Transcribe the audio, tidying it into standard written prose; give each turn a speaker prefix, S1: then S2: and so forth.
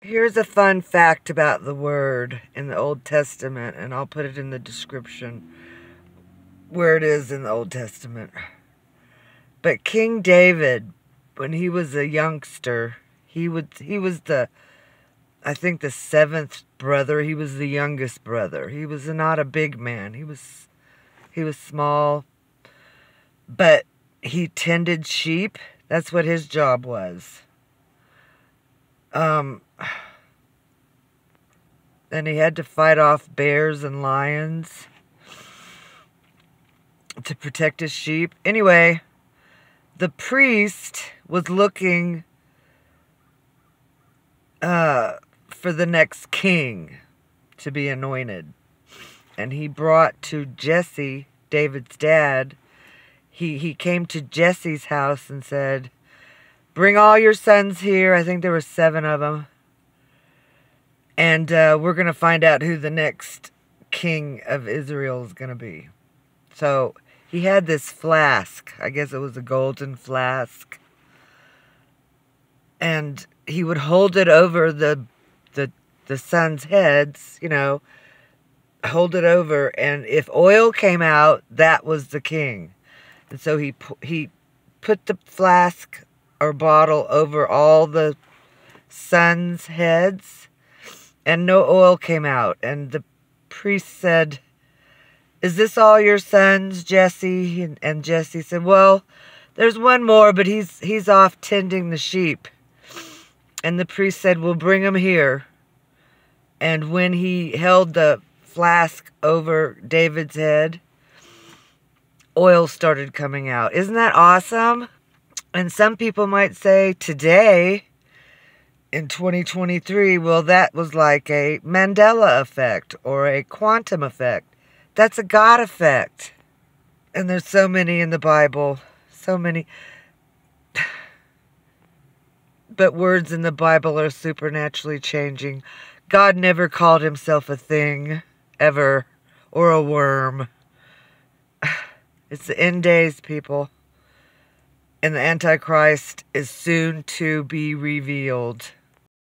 S1: Here's a fun fact about the word in the Old Testament, and I'll put it in the description where it is in the Old Testament. But King David, when he was a youngster, he was the, I think, the seventh brother. He was the youngest brother. He was not a big man. He was small, but he tended sheep. That's what his job was. And he had to fight off bears and lions to protect his sheep. Anyway, the priest was looking for the next king to be anointed. And he brought to Jesse, David's dad, he came to Jesse's house and said, "Bring all your sons here." I think there were 7 of them. And we're going to find out who the next king of Israel is going to be. So he had this flask. I guess it was a golden flask. And he would hold it over the sons' heads, you know, hold it over. And if oil came out, that was the king. And so he put the flask or bottle over all the sons' heads, and no oil came out. And the priest said, "Is this all your sons, Jesse?" And Jesse said, "Well, there's one more, but he's off tending the sheep." And the priest said, "Well, bring him here." And when he held the flask over David's head, oil started coming out. Isn't that awesome? And some people might say today, in 2023, well, that was like a Mandela effect or a quantum effect. That's a God effect. And there's so many in the Bible. So many. But words in the Bible are supernaturally changing. God never called himself a thing, ever, or a worm. It's the end days, people. And the Antichrist is soon to be revealed.